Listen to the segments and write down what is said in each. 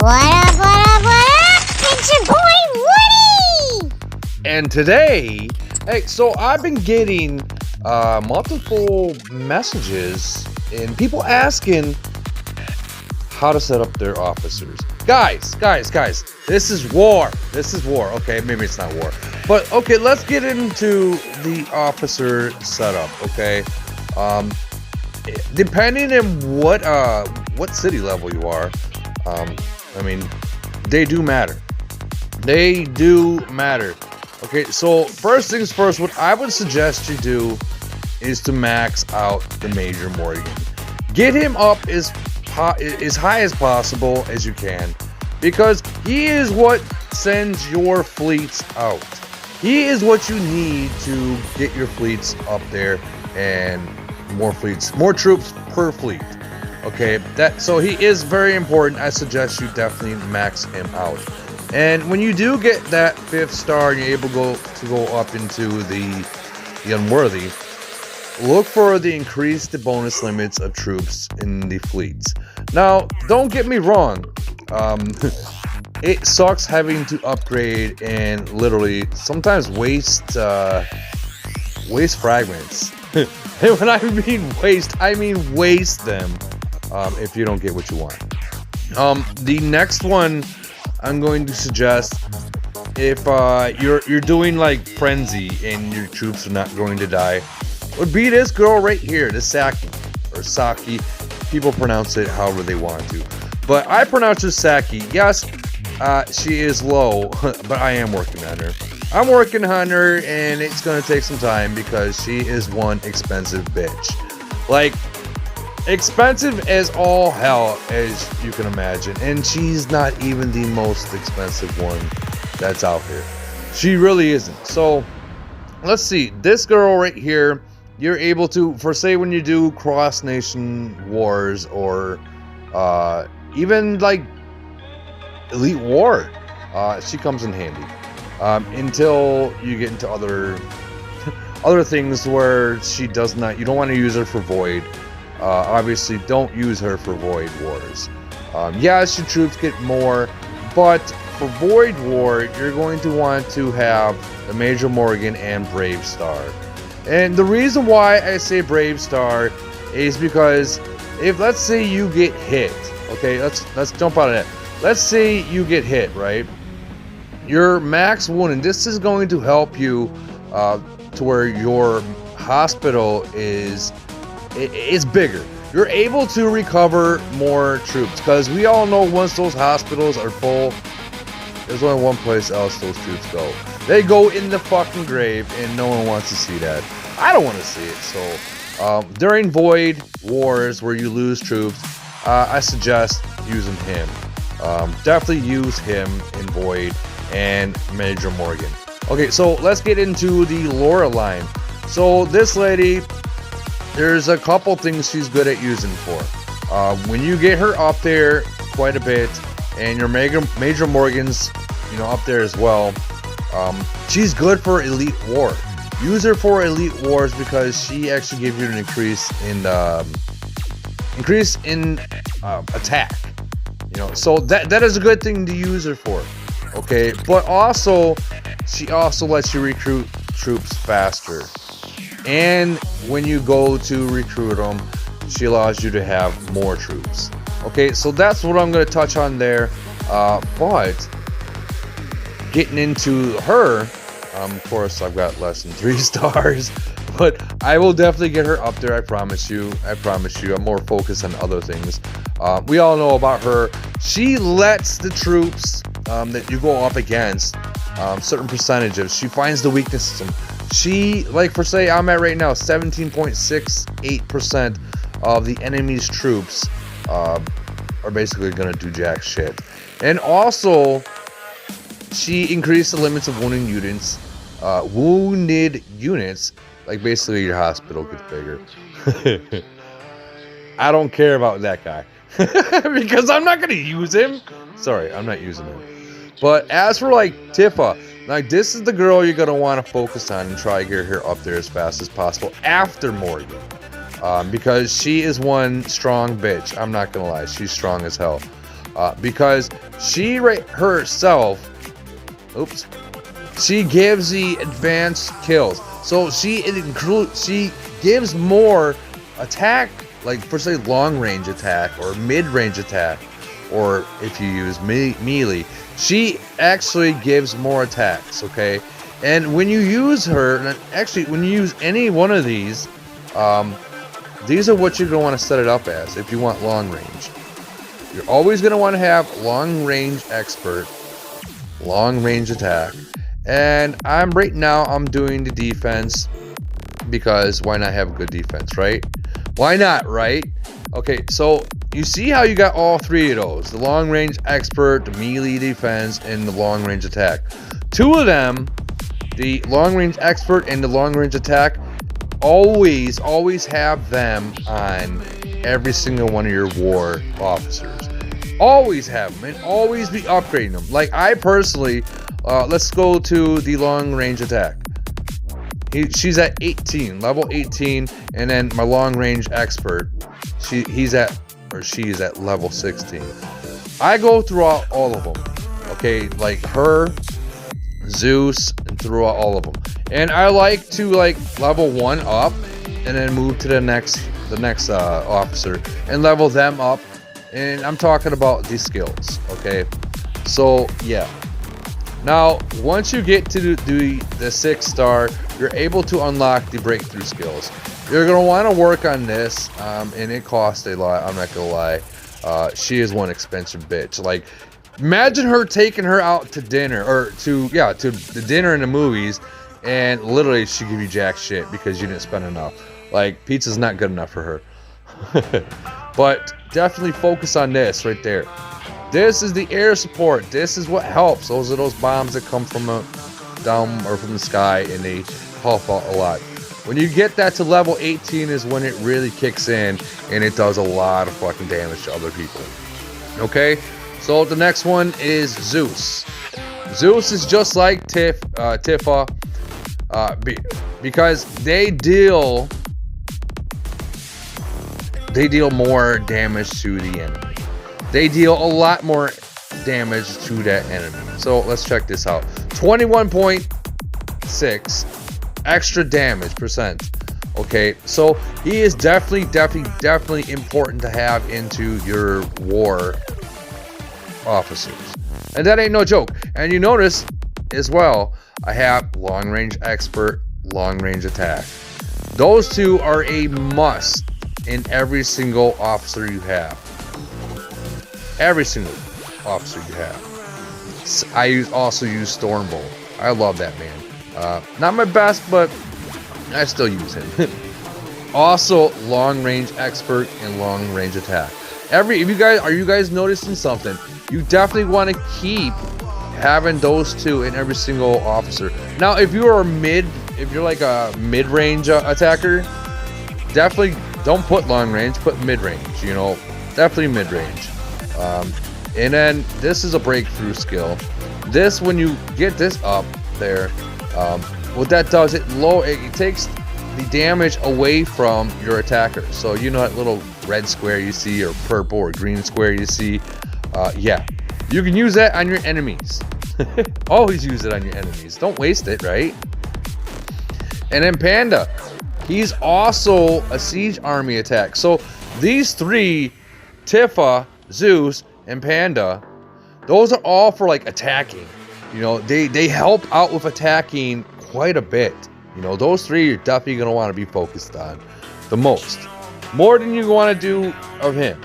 What up, what up, what up? It's your boy Woody! And today, so I've been getting multiple messages and people asking how to set up their officers. Guys, this is war. Okay, maybe it's not war. But okay, let's get into the officer setup, okay? Depending on what city level you are, I mean, they do matter. Okay, so first things first, what I would suggest you do is to max out the Major Morgan. Get him up as high as possible as you can, because he is what sends your fleets out. He is what you need to get your fleets up there, and more troops per fleet. Okay, so he is very important. I suggest you definitely max him out. And when you do get that 5th star and you're able to go up into the unworthy, look for the increased bonus limits of troops in the fleets. Now, don't get me wrong. It sucks having to upgrade and literally sometimes waste fragments. And when I mean waste, I mean waste them if you don't get what you want. The next one I'm going to suggest, if you're doing like frenzy and your troops are not going to die, would be this girl right here, the Saki or Saki. People pronounce it however they want to, but I pronounce her Saki. Yes, she is low, but I am working on her. I'm working on her, and it's gonna take some time because she is one expensive bitch. Like, expensive as all hell, as you can imagine, and she's not even the most expensive one that's out here. She really isn't. So let's see, this girl right here, you're able to, for say when you do cross nation wars or even like elite war, she comes in handy until you get into other things where she does not. You don't want to use her for void. Obviously, don't use her for void wars. Yes, your troops get more, but for void war, you're going to want to have the Major Morgan and Brave Star. And the reason why I say Brave Star is because if, let's say, you get hit, okay, let's jump out of that. Let's say you get hit, right? Your max wound, and this is going to help you to where your hospital is bigger. You're able to recover more troops, because we all know once those hospitals are full, there's only one place else those troops go. They go in the fucking grave, and no one wants to see that. I don't want to see it. So during void wars where you lose troops, I suggest using him. Definitely use him in void and Major Morgan. Okay, so let's get into the Laura line. So this lady, there's a couple things she's good at using for. When you get her up there quite a bit, and your Major Morgan's, up there as well, she's good for elite war. Use her for elite wars because she actually gives you an increase in attack. So that is a good thing to use her for. Okay, but also she also lets you recruit troops faster. And when you go to recruit them, she allows you to have more troops. Okay, so that's what I'm going to touch on there. But getting into her, of course, I've got less than 3 stars. But I will definitely get her up there, I promise you. I'm more focused on other things. We all know about her. She lets the troops that you go up against certain percentages. She finds the weaknesses. She, like for say, I'm at right now 17.68% of the enemy's troops are basically gonna do jack shit. And also, she increased the limits of wounded units. Like basically your hospital gets bigger. I don't care about that guy because I'm not gonna use him. Sorry, I'm not using him. But as for like Tifa, like this is the girl you're gonna want to focus on and try to get her up there as fast as possible after Morgan, because she is one strong bitch. I'm not gonna lie, she's strong as hell. because she herself, oops, she gives the advanced kills. So she gives more attack, like for say long range attack or mid range attack, or if you use melee, she actually gives more attacks. Okay, and when you use her, and actually when you use any one of these are what you're going to want to set it up as if you want long range. You're always going to want to have long range expert, long range attack, and right now I'm doing the defense because why not have a good defense, right? Why not, right? Okay, so you see how you got all three of those: the long range expert, the melee defense, and the long range attack. Two of them, the long range expert and the long range attack, always have them on every single one of your war officers. Always have them, and always be upgrading them. Like I personally, let's go to the long range attack. She's at 18, level 18, and then my long range expert, she is at level 16. I go throughout all of them, okay, like her, Zeus, and throughout all of them. And I like to level one up, and then move to the next officer and level them up. And I'm talking about these skills, okay? So yeah. Now, once you get to the 6-star, you're able to unlock the breakthrough skills. You're going to want to work on this, and it costs a lot, I'm not going to lie. She is one expensive bitch. Like, imagine her taking her out to dinner, or to the dinner in the movies, and literally she give you jack shit because you didn't spend enough. Like, pizza's not good enough for her. But definitely focus on this right there. This is the air support. This is what helps. Those are those bombs that come from down or from the sky, and they help out a lot. When you get that to level 18 is when it really kicks in, and it does a lot of fucking damage to other people. Okay, so the next one is Zeus. Zeus is just like Tifa, because they deal more damage to the enemy. They deal a lot more damage to that enemy. So let's check this out. 21.6 extra damage percent. Okay, so he is definitely important to have into your war officers. And that ain't no joke. And you notice as well, I have long range expert, long range attack. Those two are a must in every single officer you have. Every single officer you have. I also use Stormbolt. I love that man. Not my best, but I still use him. Also, long range expert and long range attack. Are you guys noticing something? You definitely want to keep having those two in every single officer. Now, if you're like a mid-range attacker, definitely don't put long range, put mid-range. Definitely mid-range. And then this is a breakthrough skill. This, when you get this up there, what that does, it takes the damage away from your attacker. So that little red square you see, or purple or green square you see, yeah, you can use that on your enemies. Always use it on your enemies. Don't waste it, right? And then Panda, he's also a siege army attack. So these three, Tifa, Zeus, and Panda, those are all for attacking. They help out with attacking quite a bit. Those three you're definitely going to want to be focused on the most. More than you want to do of him.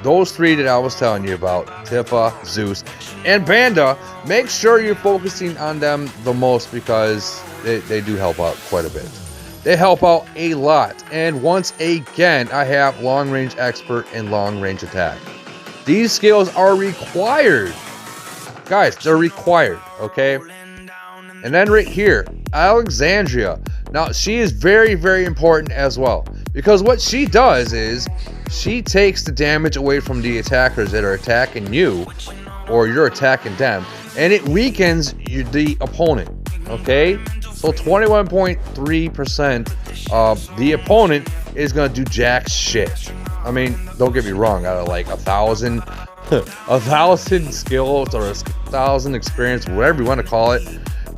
Those three that I was telling you about, Tifa, Zeus, and Panda, make sure you're focusing on them the most, because they do help out quite a bit. They help out a lot. And once again, I have long range expert and long range attack. These skills are required. Guys, they're required, okay? And then right here, Alexandria. Now, she is very, very important as well, because what she does is she takes the damage away from the attackers that are attacking you, or you're attacking them, and it weakens the opponent, okay? So 21.3% of the opponent is going to do jack shit. I mean, don't get me wrong, out of like 1,000 skills or 1,000 experience, whatever you want to call it,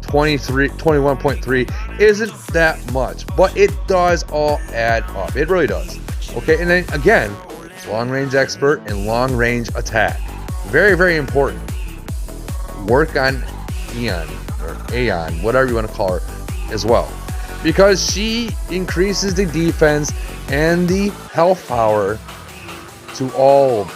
21.3 isn't that much, but it does all add up. It really does. Okay, and then again, long range expert and long range attack. Very, very important. Work on Aeon, or Aeon, whatever you want to call her, as well. Because she increases the defense and the health power to all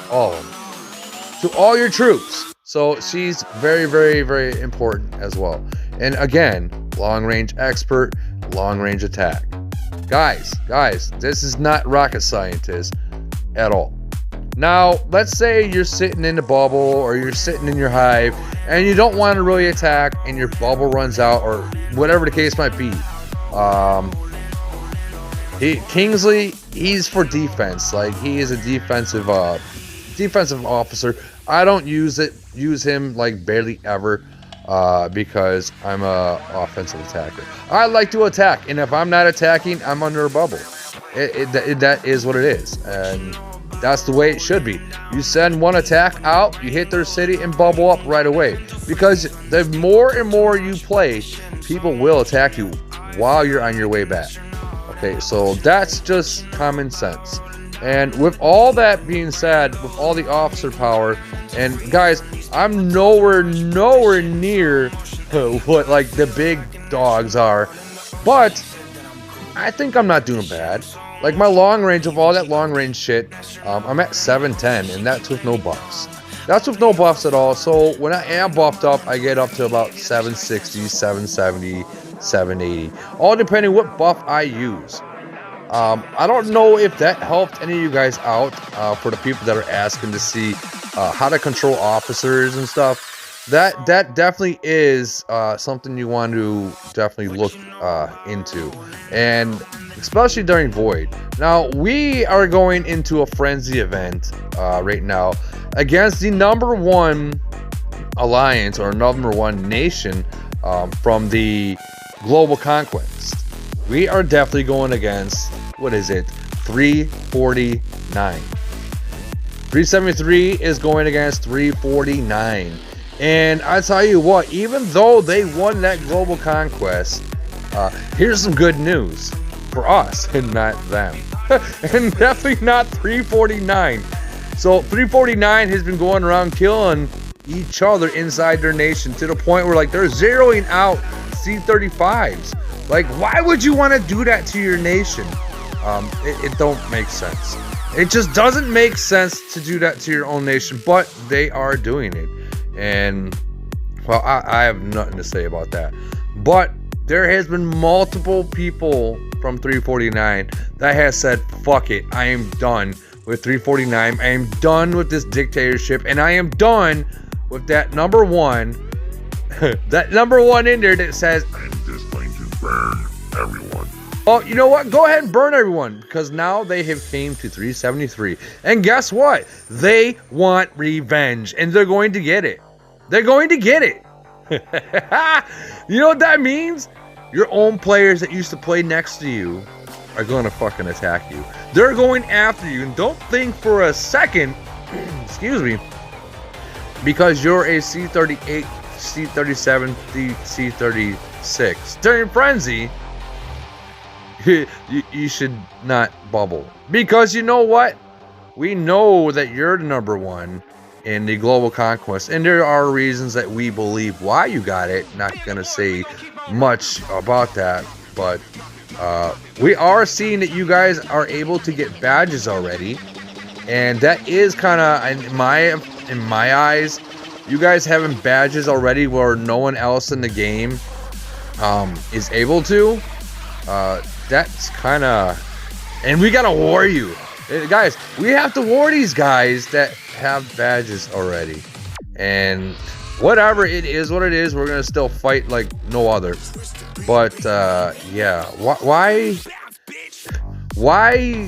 your troops. So she's very, very, very important as well. And again, long range expert, long range attack. Guys, this is not rocket scientist at all. Now, let's say you're sitting in the bubble or you're sitting in your hive and you don't want to really attack and your bubble runs out or whatever the case might be. Kingsley, he's for defense. Like, he is a defensive officer. I don't use him like barely ever because I'm a offensive attacker. I like to attack, and if I'm not attacking, I'm under a bubble. That is what it is, and that's the way it should be. You send one attack out, you hit their city and bubble up right away. Because the more and more you play, people will attack you while you're on your way back. Okay, so that's just common sense. And with all that being said, with all the officer power, and guys, I'm nowhere near what like the big dogs are, but I think I'm not doing bad. Like my long range, of all that long range shit, I'm at 710, and that's with no buffs. That's with no buffs at all. So when I am buffed up, I get up to about 760, 770, 780, all depending what buff I use. I don't know if that helped any of you guys out, for the people that are asking to see how to control officers and stuff. That definitely is something you want to definitely look into, and especially during Void. Now, we are going into a frenzy event right now against the #1 alliance or #1 nation from the Global Conquest. We are definitely going against, what is it, 349. 373 is going against 349. And I tell you what, even though they won that Global Conquest, here's some good news for us and not them. And definitely not 349. So 349 has been going around killing each other inside their nation to the point where like they're zeroing out C-35s. Like, why would you want to do that to your nation? It don't make sense. It just doesn't make sense to do that to your own nation, but they are doing it. And, well, I have nothing to say about that. But there has been multiple people from 349 that has said, fuck it, I am done with 349. I am done with this dictatorship, and I am done with that #1, that #1 in there that says, I'm just going to burn everyone. Oh, you know what? Go ahead and burn everyone, because now they have came to 373. And guess what? They want revenge, and they're going to get it. They're going to get it. You know what that means? Your own players that used to play next to you are going to fucking attack you. They're going after you, and don't think for a second, excuse me, because you're a C-38, C-37, C-36 during Frenzy, you should not bubble. Because you know what? We know that you're the #1 in the Global Conquest, and there are reasons that we believe why you got it. Not gonna say much about that, but we are seeing that you guys are able to get badges already, and that is kind of, in my eyes, you guys having badges already where no one else in the game is able to. That's kind of, and we gotta war you, guys. We have to war these guys that have badges already, and whatever it is, what it is, we're gonna still fight like no other. But yeah, why?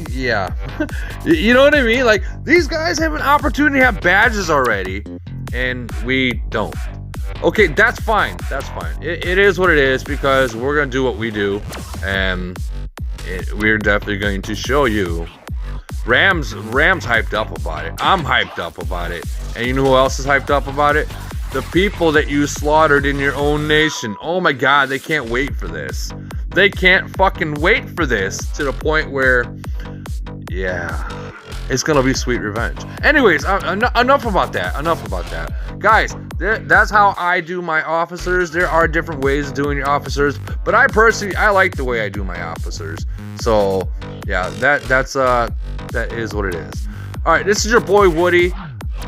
Yeah, you know what I mean? Like, these guys have an opportunity to have badges already, and we don't. Okay, that's fine. That's fine. It is what it is, because we're gonna do what we do, and we're definitely going to show you Ram's hyped up about it. I'm hyped up about it. And you know who else is hyped up about it? The people that you slaughtered in your own nation. Oh my God, they can't wait for this. They can't fucking wait for this, to the point where, yeah, it's gonna be sweet revenge. Anyways, enough about that. Guys, that's how I do my officers. There are different ways of doing your officers, but I like the way I do my officers. So yeah, that is what it is. All right, this is your boy Woody.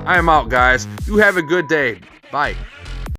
I am out, guys. You have a good day. Bye.